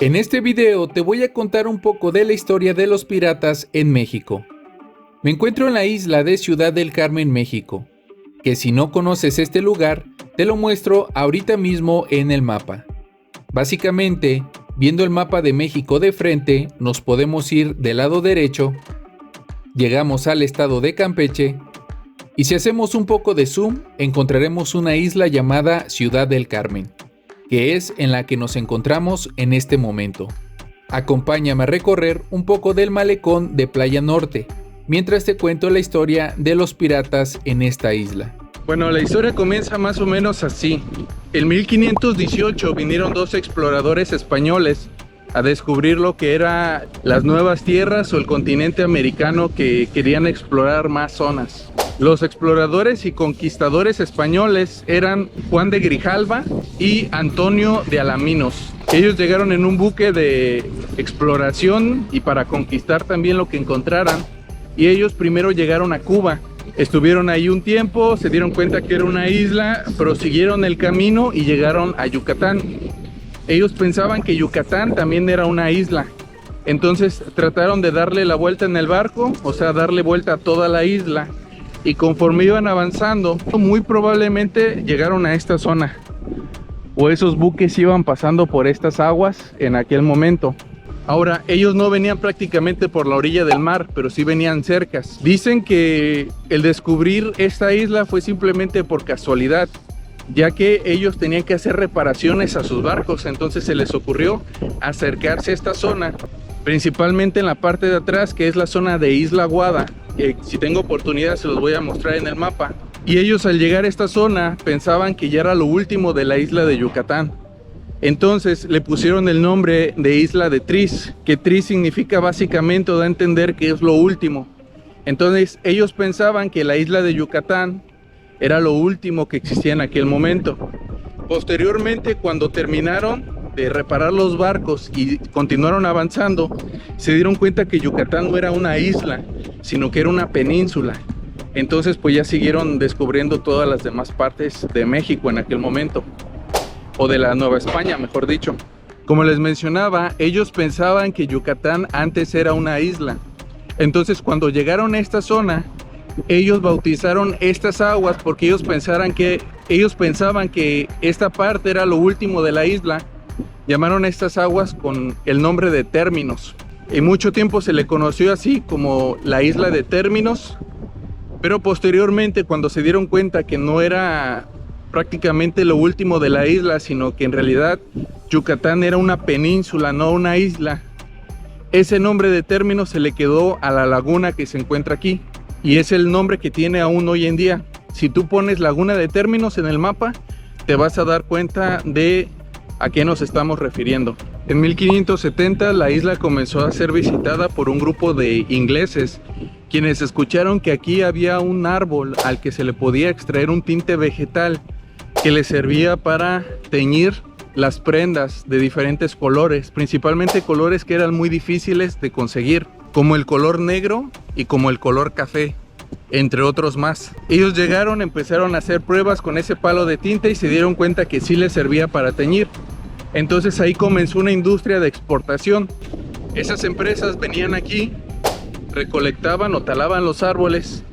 En este video te voy a contar un poco de la historia de los piratas en México. Me encuentro en la isla de Ciudad del Carmen, México, que si no conoces este lugar, te lo muestro ahorita mismo en el mapa. Básicamente, viendo el mapa de México de frente, nos podemos ir del lado derecho, llegamos al estado de Campeche, y si hacemos un poco de zoom, encontraremos una isla llamada Ciudad del Carmen, que es en la que nos encontramos en este momento. Acompáñame a recorrer un poco del malecón de Playa Norte, mientras te cuento la historia de los piratas en esta isla. Bueno, la historia comienza más o menos así. En 1518 vinieron dos exploradores españoles a descubrir lo que eran las nuevas tierras o el continente americano, que querían explorar más zonas. Los exploradores y conquistadores españoles eran Juan de Grijalva y Antonio de Alaminos. Ellos llegaron en un buque de exploración y para conquistar también lo que encontraran. Y ellos primero llegaron a Cuba. Estuvieron ahí un tiempo, se dieron cuenta que era una isla, prosiguieron el camino y llegaron a Yucatán. Ellos pensaban que Yucatán también era una isla. Entonces trataron de darle la vuelta en el barco, o sea, darle vuelta a toda la isla. Y conforme iban avanzando, muy probablemente llegaron a esta zona, o esos buques iban pasando por estas aguas en aquel momento. Ahora, ellos no venían prácticamente por la orilla del mar, pero sí venían cercas. Dicen que el descubrir esta isla fue simplemente por casualidad, ya que ellos tenían que hacer reparaciones a sus barcos, entonces se les ocurrió acercarse a esta zona, principalmente en la parte de atrás, que es la zona de Isla Guada. Si tengo oportunidad se los voy a mostrar en el mapa. Y ellos al llegar a esta zona pensaban que ya era lo último de la isla de Yucatán. Entonces le pusieron el nombre de Isla de Tris, que Tris significa básicamente, o da a entender que es lo último. Entonces ellos pensaban que la isla de Yucatán era lo último que existía en aquel momento. Posteriormente, cuando terminaron de reparar los barcos y continuaron avanzando, se dieron cuenta que Yucatán no era una isla, sino que era una península. Entonces pues ya siguieron descubriendo todas las demás partes de México en aquel momento, o de la Nueva España, mejor dicho. Como les mencionaba, ellos pensaban que Yucatán antes era una isla. Entonces cuando llegaron a esta zona, ellos bautizaron estas aguas porque ellos pensaban que esta parte era lo último de la isla. Llamaron a estas aguas con el nombre de Términos. En mucho tiempo se le conoció así como la isla de Términos, pero posteriormente, cuando se dieron cuenta que no era prácticamente lo último de la isla, sino que en realidad Yucatán era una península, no una isla, ese nombre de Términos se le quedó a la laguna que se encuentra aquí, y es el nombre que tiene aún hoy en día. Si tú pones Laguna de Términos en el mapa, te vas a dar cuenta de a qué nos estamos refiriendo. En 1570 la isla comenzó a ser visitada por un grupo de ingleses, quienes escucharon que aquí había un árbol al que se le podía extraer un tinte vegetal que le servía para teñir las prendas de diferentes colores, principalmente colores que eran muy difíciles de conseguir, como el color negro y como el color café, entre otros más. Ellos llegaron, empezaron a hacer pruebas con ese palo de tinta y se dieron cuenta que sí les servía para teñir. Entonces ahí comenzó una industria de exportación. Esas empresas venían aquí, recolectaban o talaban los árboles,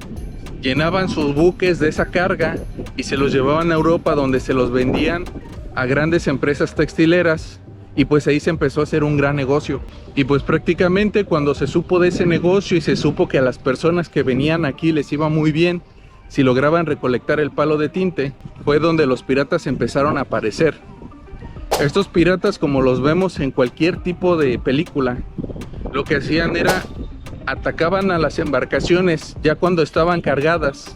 llenaban sus buques de esa carga y se los llevaban a Europa, donde se los vendían a grandes empresas textileras, y pues ahí se empezó a hacer un gran negocio. Y pues prácticamente cuando se supo de ese negocio y se supo que a las personas que venían aquí les iba muy bien si lograban recolectar el palo de tinte, fue donde los piratas empezaron a aparecer. Estos piratas, como los vemos en cualquier tipo de película, lo que hacían era atacaban a las embarcaciones ya cuando estaban cargadas,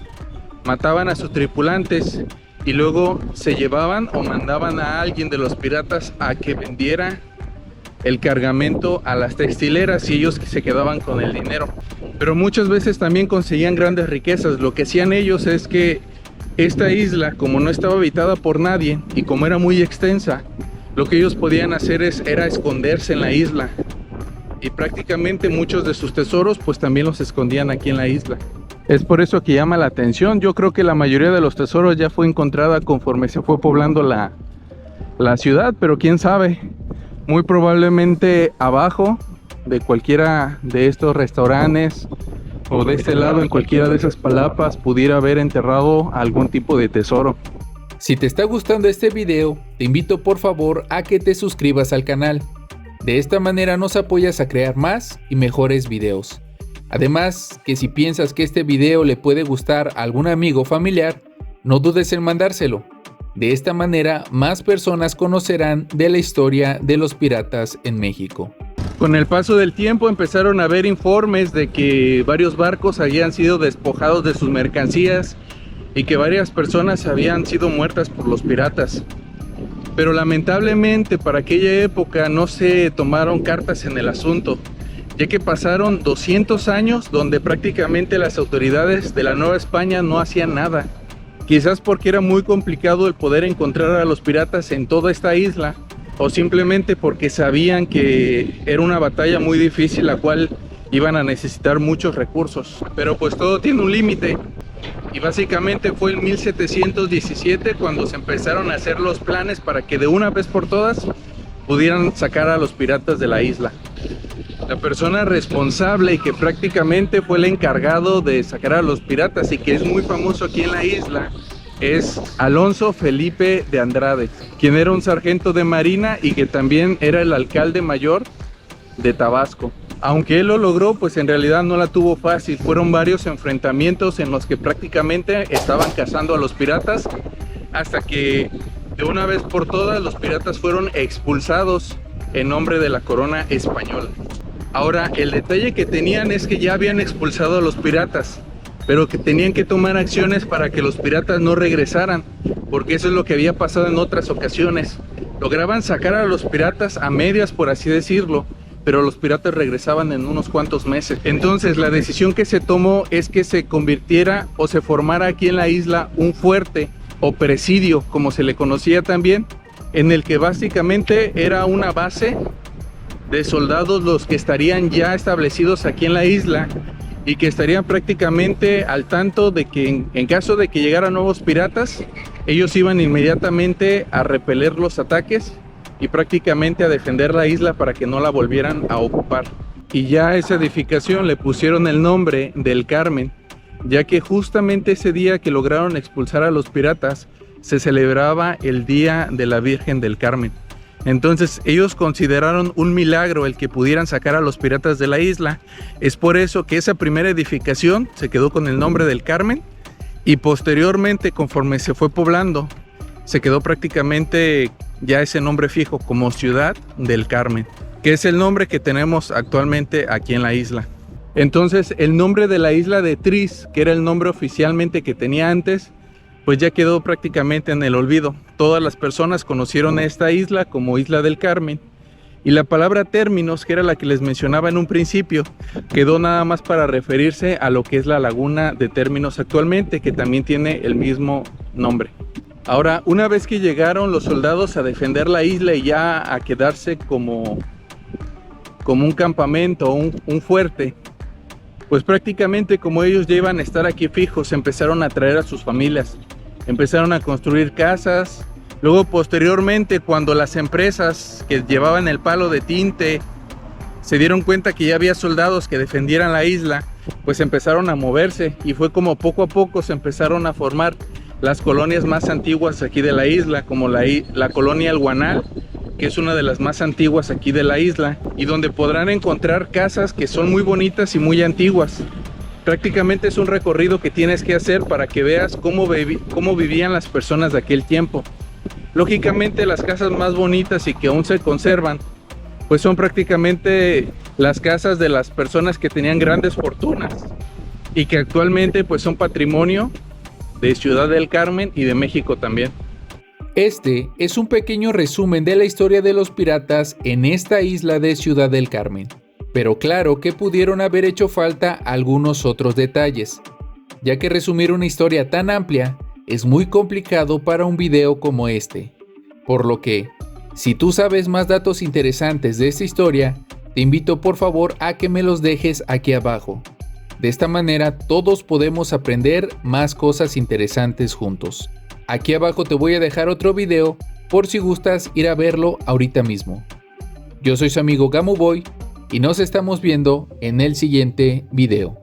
mataban a sus tripulantes y luego se llevaban o mandaban a alguien de los piratas a que vendiera el cargamento a las textileras y ellos se quedaban con el dinero. Pero muchas veces también conseguían grandes riquezas. Lo que hacían ellos es que esta isla, como no estaba habitada por nadie y como era muy extensa, lo que ellos podían hacer era esconderse en la isla, y prácticamente muchos de sus tesoros pues también los escondían aquí en la isla. Es por eso que llama la atención. Yo creo que la mayoría de los tesoros ya fue encontrada conforme se fue poblando la ciudad, pero quién sabe. Muy probablemente abajo de cualquiera de estos restaurantes o de este lado en cualquiera de esas palapas pudiera haber enterrado algún tipo de tesoro. Si te está gustando este video, te invito por favor a que te suscribas al canal. De esta manera nos apoyas a crear más y mejores videos. Además, que si piensas que este video le puede gustar a algún amigo o familiar, no dudes en mandárselo. De esta manera, más personas conocerán de la historia de los piratas en México. Con el paso del tiempo empezaron a haber informes de que varios barcos habían sido despojados de sus mercancías y que varias personas habían sido muertas por los piratas. Pero lamentablemente para aquella época no se tomaron cartas en el asunto, ya que pasaron 200 años donde prácticamente las autoridades de la Nueva España no hacían nada. Quizás porque era muy complicado el poder encontrar a los piratas en toda esta isla, o simplemente porque sabían que era una batalla muy difícil, la cual iban a necesitar muchos recursos. Pero pues todo tiene un límite, y básicamente fue en 1717 cuando se empezaron a hacer los planes para que de una vez por todas pudieran sacar a los piratas de la isla. La persona responsable y que prácticamente fue el encargado de sacar a los piratas y que es muy famoso aquí en la isla es Alonso Felipe de Andrade, quien era un sargento de marina y que también era el alcalde mayor de Tabasco. Aunque él lo logró, pues en realidad no la tuvo fácil. Fueron varios enfrentamientos en los que prácticamente estaban cazando a los piratas hasta que de una vez por todas los piratas fueron expulsados en nombre de la corona española. Ahora, el detalle que tenían es que ya habían expulsado a los piratas, pero que tenían que tomar acciones para que los piratas no regresaran, porque eso es lo que había pasado en otras ocasiones. Lograban sacar a los piratas a medias, por así decirlo, pero los piratas regresaban en unos cuantos meses. Entonces la decisión que se tomó es que se convirtiera o se formara aquí en la isla un fuerte o presidio, como se le conocía también, en el que básicamente era una base de soldados los que estarían ya establecidos aquí en la isla y que estarían prácticamente al tanto de que en caso de que llegaran nuevos piratas, ellos iban inmediatamente a repeler los ataques y prácticamente a defender la isla para que no la volvieran a ocupar. Y ya a esa edificación le pusieron el nombre del Carmen, ya que justamente ese día que lograron expulsar a los piratas se celebraba el Día de la Virgen del Carmen. Entonces ellos consideraron un milagro el que pudieran sacar a los piratas de la isla. Es por eso que esa primera edificación se quedó con el nombre del Carmen y posteriormente, conforme se fue poblando, se quedó prácticamente ya ese nombre fijo como Ciudad del Carmen, que es el nombre que tenemos actualmente aquí en la isla. Entonces el nombre de la isla de Tris, que era el nombre oficialmente que tenía antes, pues ya quedó prácticamente en el olvido. Todas las personas conocieron a esta isla como Isla del Carmen, y la palabra términos, que era la que les mencionaba en un principio, quedó nada más para referirse a lo que es la laguna de Términos actualmente, que también tiene el mismo nombre. Ahora, una vez que llegaron los soldados a defender la isla y ya a quedarse como un campamento, un fuerte, pues prácticamente como ellos ya iban a estar aquí fijos, empezaron a traer a sus familias, empezaron a construir casas. Luego posteriormente, cuando las empresas que llevaban el palo de tinte se dieron cuenta que ya había soldados que defendieran la isla, pues empezaron a moverse y fue como poco a poco se empezaron a formar las colonias más antiguas aquí de la isla, como la colonia El Guanal, que es una de las más antiguas aquí de la isla y donde podrán encontrar casas que son muy bonitas y muy antiguas. Prácticamente es un recorrido que tienes que hacer para que veas cómo vivían las personas de aquel tiempo. Lógicamente las casas más bonitas y que aún se conservan, pues son prácticamente las casas de las personas que tenían grandes fortunas y que actualmente pues son patrimonio de Ciudad del Carmen y de México también. Este es un pequeño resumen de la historia de los piratas en esta isla de Ciudad del Carmen, pero claro que pudieron haber hecho falta algunos otros detalles, ya que resumir una historia tan amplia es muy complicado para un video como este, por lo que, si tú sabes más datos interesantes de esta historia, te invito por favor a que me los dejes aquí abajo. De esta manera todos podemos aprender más cosas interesantes juntos. Aquí abajo te voy a dejar otro video por si gustas ir a verlo ahorita mismo. Yo soy su amigo Gamuboy y nos estamos viendo en el siguiente video.